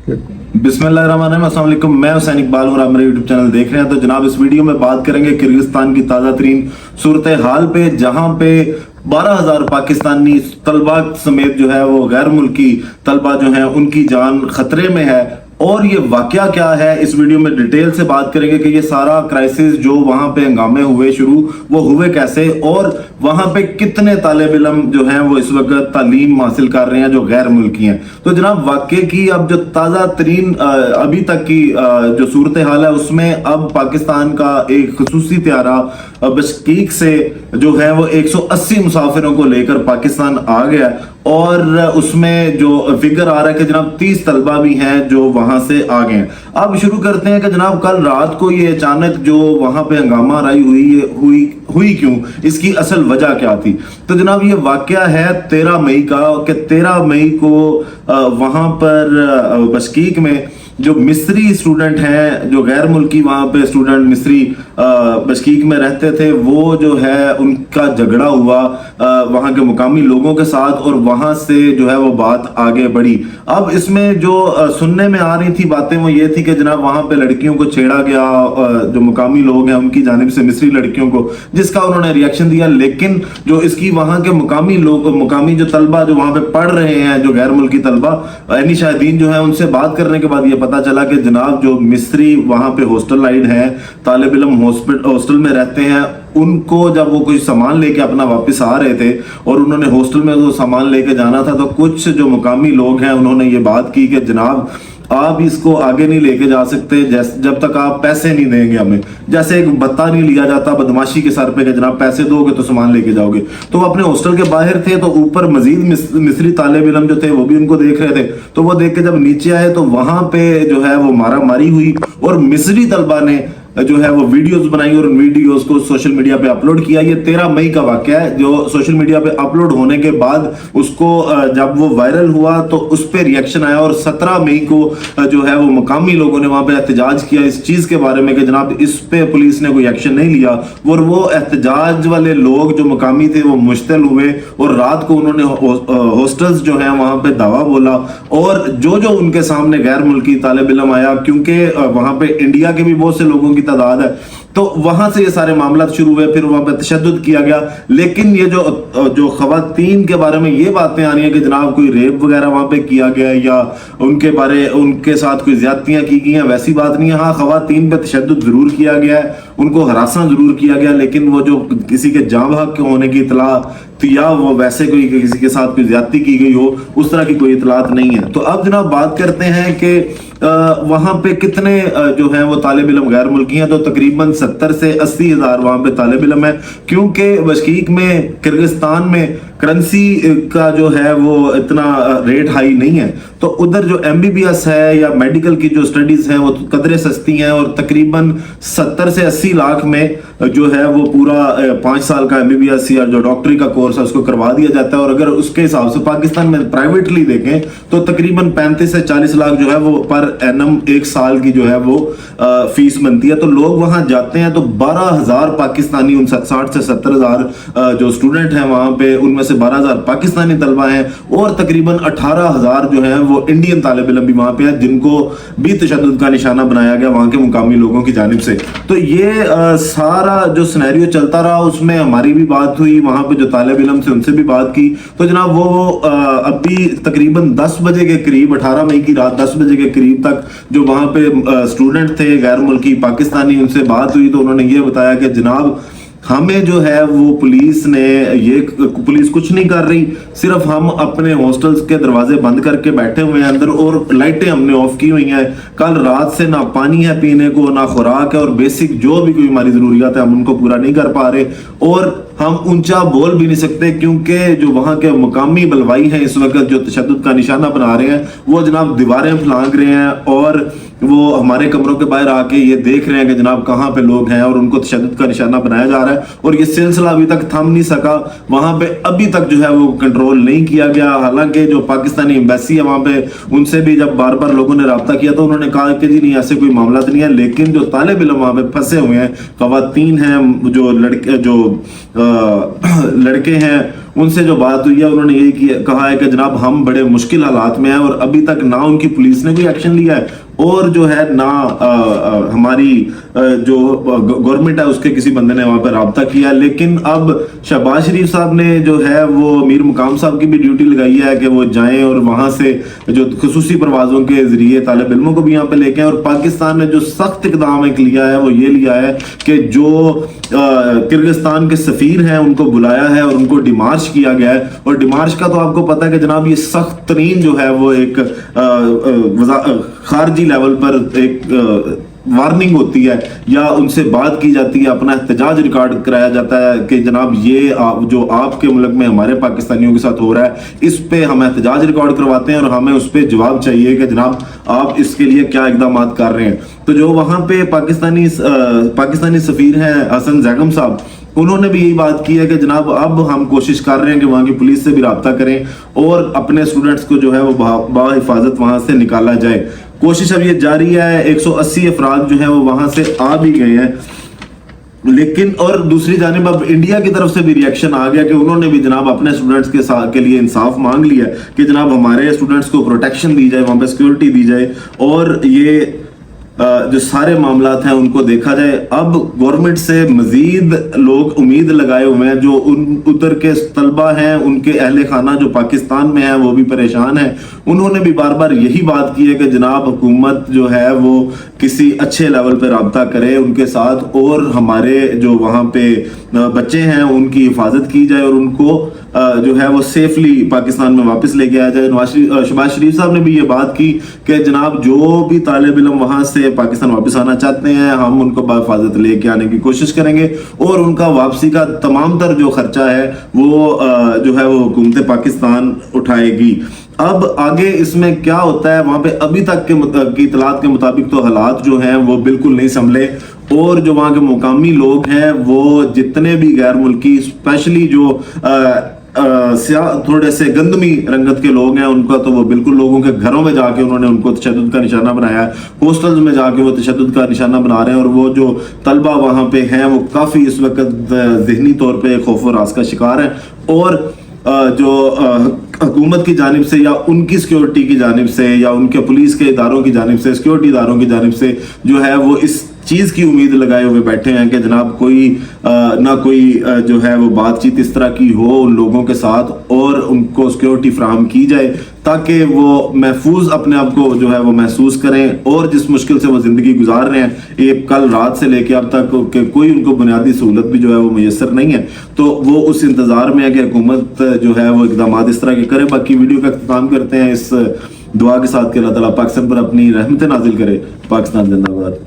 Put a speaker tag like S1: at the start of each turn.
S1: बिस्मिल्लाहिर्रहमानिर्रहीम, अस्सलाम वालेकुम। मैं हुसैन इकबाल और आप मेरे यूट्यूब चैनल देख रहे हैं। तो जनाब इस वीडियो में बात करेंगे किर्गिस्तान की ताज़ा तरीन सूरत हाल पे, जहां पे 12,000 पाकिस्तानी तलबा समेत जो है वो गैर मुल्की तलबा जो है उनकी जान खतरे में है। और ये वाकया क्या है, इस वीडियो में डिटेल से बात करेंगे कि ये सारा क्राइसिस जो वहां पे हंगामे हुए शुरू, वो हुए कैसे, और वहां पे कितने तालिब इल्म जो हैं वो इस वक्त तालीम हासिल कर रहे हैं जो गैर मुल्की हैं। तो जनाब वाकये की अब जो ताज़ा तरीन अभी तक की जो सूरत हाल है, उसमें अब पाकिस्तान का एक खसूसी त्यारा बशकीक से जो है वो 180 मुसाफिरों को लेकर पाकिस्तान आ गया, और उसमें जो फिगर आ रहा है कि जनाब 30 तलबा भी हैं जो वहां से आ गए हैं। अब शुरू करते हैं कि जनाब कल रात को ये अचानक जो वहां पे हंगामा राई हुई क्यों, इसकी असल वजह क्या थी। तो जनाब ये वाकया है 13 मई का, कि 13 मई को वहां पर बशकीक में जो मिस्री स्टूडेंट हैं, जो गैर मुल्की वहां पे स्टूडेंट मिस्री बशकीक में रहते थे, वो जो है उनका झगड़ा हुआ वहां के मुकामी लोगों के साथ, और वहां से जो है वो बात आगे बढ़ी। अब इसमें जो सुनने में आ रही थी बातें वो ये थी कि जनाब वहां पे लड़कियों को छेड़ा गया, जो मुकामी लोग हैं उनकी जानिब से मिस्री लड़कियों को, जिसका उन्होंने रिएक्शन दिया। लेकिन जो इसकी वहां के मुकामी लोग, मुकामी जो तलबा जो वहां पे पढ़ रहे हैं, जो गैर मुल्की तलबा, यानी शाहिदीन जो है, उनसे बात करने के बाद ये पता चला कि जनाब जो मिस्री वहां पे हॉस्टल लाइड है, तालिब इल्म हॉस्टल में रहते हैं, उनको जब वो कुछ सामान लेके अपना वापस आ रहे थे और उन्होंने हॉस्टल में वो सामान लेके जाना था, तो कुछ जो मुकामी लोग हैं उन्होंने ये बात की कि जनाब आप इसको आगे नहीं लेके जा सकते जब तक आप पैसे नहीं देंगे हमें। जैसे एक बत्ता नहीं लिया जाता बदमाशी के सर पे कि जनाब पैसे दोगे तो सामान लेके जाओगे। तो वो अपने हॉस्टल के बाहर थे, तो ऊपर मजीद मिस्री तालिब इल्म जो थे वो भी उनको देख रहे थे। तो वो देख के जब नीचे आए तो वहां पे जो है वो मारा मारी हुई, और मिस्री तलबा ने जो है वो वीडियोस बनाई और उन वीडियोस को सोशल मीडिया पे अपलोड किया। ये 13 मई का वाकया है, जो सोशल मीडिया पे अपलोड होने के बाद उसको जब वो वायरल हुआ तो उस पे रिएक्शन आया, और 17 मई को जो है वो मुकामी लोगों ने वहां पे एहतजाज किया इस चीज के बारे में कि जनाब इस पे पुलिस ने कोई एक्शन नहीं लिया। और वो एहतजाज वाले लोग जो मुकामी थे वो मुश्तिल हुए, और रात को उन्होंने हॉस्टल्स जो है वहां पे दावा बोला, और जो उनके सामने गैर मुल्की तालिब इल्म आया, क्योंकि वहां पे इंडिया के भी बहुत से लोगों की तादाद है, तो वहां से ये सारे मामला शुरू हुए। फिर वहां पर तशद्दुद किया गया। लेकिन ये जो खवातीन के बारे में ये बातें आ रही हैं कि जनाब कोई रेप वगैरह वहां पे किया गया है या उनके साथ कोई ज्यादतियां की गई हैं, वैसी बात नहीं है। हाँ, खवातीन पे तशद्दुद जरूर किया गया है, उनको हरासा जरूर किया गया, लेकिन वो जो किसी के जाँ बहक होने की इतला या वो वैसे कोई किसी के साथ कोई ज्यादती की गई हो, उस तरह की कोई इतलात नहीं है। तो अब जनाब बात करते हैं कि वहां पे कितने जो है वो तालिब इल्म गैर मुल्की हैं। तो तकरीबन 70 से 80 हजार वहां पे तालिब इल्म है, क्योंकि बशकीक में किर्गिस्तान में करेंसी का जो है वो इतना रेट हाई नहीं है। तो उधर जो MBBS है या मेडिकल की जो स्टडीज हैं वो कदरे सस्ती हैं, और तकरीबन 70 से 80 लाख में जो है वो पूरा 5 साल का MBBS या जो डॉक्टरी का कोर्स है उसको करवा दिया जाता है। और अगर उसके हिसाब से पाकिस्तान में प्राइवेटली देखें तो तकरीबन 35 से 40 लाख जो है वो पर एनम एक साल की जो है वो फीस बनती है। तो लोग वहां जाते हैं, तो 12,000 पाकिस्तानी, उन 60 से 70,000 जो स्टूडेंट हैं वहां पे, उनमें से 12,000 पाकिस्तानी तलबा हैं, और तकरीबन 18,000 जो है वो इंडियन तालिब इल्म भी वहां पे है, जिनको भी तशद्दुद का निशाना बनाया गया वहां के मुकामी लोगों की जानिब से। तो ये सारा जो सिनेरियो चलता रहा, उसमें हमारी भी बात हुई, वहां पे जो तालिब इल्म थे उनसे भी बात की। तो जनाब वो अभी तकरीबन 10 बजे के करीब, 18 मई की रात 10 बजे के करीब तक जो वहां पे स्टूडेंट थे गैर मुल्की पाकिस्तानी, उनसे बात हुई। तो उन्होंने ये बताया कि जनाब हमें जो है वो पुलिस कुछ नहीं कर रही, सिर्फ हम अपने हॉस्टल्स के दरवाजे बंद करके बैठे हुए हैं अंदर, और लाइटें हमने ऑफ की हुई हैं। कल रात से ना पानी है पीने को, ना खुराक है, और बेसिक जो भी कोई हमारी जरूरियात है हम उनको पूरा नहीं कर पा रहे, और हम ऊंचा बोल भी नहीं सकते, क्योंकि जो वहां के मुकामी बलवाई हैं इस वक्त जो तशद्दुद का निशाना बना रहे हैं, वो जनाब दीवारें फलांग रहे हैं, और वो हमारे कमरों के बाहर आके ये देख रहे हैं कि जनाब कहाँ पे लोग हैं, और उनको तशद्दुद का निशाना बनाया जा रहा है। और ये सिलसिला अभी तक थम नहीं सका, वहां पे अभी तक जो है वो कंट्रोल नहीं किया गया। हालांकि जो पाकिस्तानी एम्बेसी है वहां पे, उनसे भी जब बार बार लोगों ने रब्ता किया तो उन्होंने कहा कि जी नहीं, ऐसे कोई मामला नहीं है। लेकिन जो तालिब इल्म वहां पे फंसे हुए हैं, खवातीन हैं, जो लड़के हैं, उनसे जो बात हुई है उन्होंने यही कहा है कि जनाब हम बड़े मुश्किल हालात में हैं और अभी तक ना उनकी पुलिस ने कोई एक्शन लिया है और जो है ना हमारी जो गवर्नमेंट है उसके किसी बंदे ने वहां पर राब्ता किया। लेकिन अब शहबाज शरीफ साहब ने जो है वो मीर मुकाम साहब की भी ड्यूटी लगाई है कि वो जाएं और वहां से जो खुसूसी परवाजों के जरिए तालिब इल्मों को भी यहाँ पे लेके आए। और पाकिस्तान ने जो सख्त इकदाम एक लिया है वो ये लिया है कि जो किर्गिस्तान के सफीर हैं उनको बुलाया है और उनको डिमार्च किया गया है। और डिमार्च का तो आपको पता है कि जनाब ये सख्त तरीन जो है वो एक खारजी लेवल पर एक वार्निंग होती है या उनसे बात की जाती है, अपना एहतजाज रिकॉर्ड कराया जाता है कि जनाब ये जो आपके मुल्क में हमारे पाकिस्तानियों के साथ हो रहा है इस पे हम एहतजाज रिकॉर्ड करवाते हैं और हमें उस पे जवाब चाहिए कि जनाब आप इसके लिए क्या इकदाम कर रहे हैं। तो जो वहां पे पाकिस्तानी सफीर हैं हसन जैगम साहब, उन्होंने भी यही बात की है कि जनाब अब हम कोशिश कर रहे हैं कि वहाँ की पुलिस से भी राब्ता करें और अपने स्टूडेंट्स को जो है वो बाहिफाजत वहाँ से निकाला जाए। कोशिश अब ये जारी है। 180 अफराद जो है वो वहाँ से आ भी गए हैं। लेकिन और दूसरी जानिब अब इंडिया की तरफ से भी रिएक्शन आ गया कि उन्होंने भी जनाब अपने स्टूडेंट्स के लिए इंसाफ मांग लिया कि जनाब हमारे स्टूडेंट्स को प्रोटेक्शन दी जाए, वहाँ पे सिक्योरिटी दी जाए और ये जो सारे मामलात हैं उनको देखा जाए। अब गवर्नमेंट से मजीद लोग उम्मीद लगाए हुए हैं, जो उधर के तलबा हैं उनके अहले खाना जो पाकिस्तान में है वो भी परेशान है। उन्होंने भी बार बार यही बात की है कि जनाब हुकूमत जो है वो किसी अच्छे लेवल पे राब्ता करे उनके साथ और हमारे जो वहाँ पे बच्चे हैं उनकी हिफाजत की जाए और उनको जो है वो सेफली पाकिस्तान में वापस लेके आया जाए। शहबाज शरीफ साहब ने भी ये बात की कि जनाब जो भी तालिब इल्म वहां से पाकिस्तान वापस आना चाहते हैं हम उनको बाहिफाजत लेके आने की कोशिश करेंगे और उनका वापसी का तमाम तर जो खर्चा है वो जो है वो हुकूमत पाकिस्तान उठाएगी। अब आगे इसमें क्या होता है वहां पे अभी तक की इतलात के मुताबिक तो हालात जो हैं वो बिल्कुल नहीं संभले और जो वहां के मुकामी लोग हैं वो जितने भी गैर मुल्की स्पेशली जो थोड़े से गंदमी रंगत के लोग हैं उनका तो वो बिल्कुल लोगों के घरों में जाके उन्होंने उनको तशद्दुद का निशाना बनाया है। हॉस्टल्स में जाके वो तशद्दुद का निशाना बना रहे हैं और वो जो तलबा वहां पे हैं वो काफी इस वक्त ज़हनी तौर पे खौफ और रास का शिकार है और जो हुकूमत की जानिब से या उनकी सिक्योरिटी की जानिब से या उनके पुलिस के इदारों की जानिब से सिक्योरिटी इदारों की जानिब से जो है वो इस चीज की उम्मीद लगाए हुए बैठे हैं कि जनाब कोई ना कोई जो है वो बातचीत इस तरह की हो उन लोगों के साथ और उनको सिक्योरिटी फराहम की जाए ताकि वो महफूज अपने आप को जो है वो महसूस करें और जिस मुश्किल से वो जिंदगी गुजार रहे हैं ये कल रात से लेके अब तक कि कोई उनको बुनियादी सहूलत भी जो है वो मुयसर नहीं है, तो वो उस इंतजार में है कि हुकूमत जो है वो इकदाम इस तरह के करे। बाकी वीडियो का इख्तिताम करते हैं इस दुआ के साथ कि अल्लाह ताला पाकिस्तान पर अपनी रहमतें नाजिल करे। पाकिस्तान जिंदाबाद।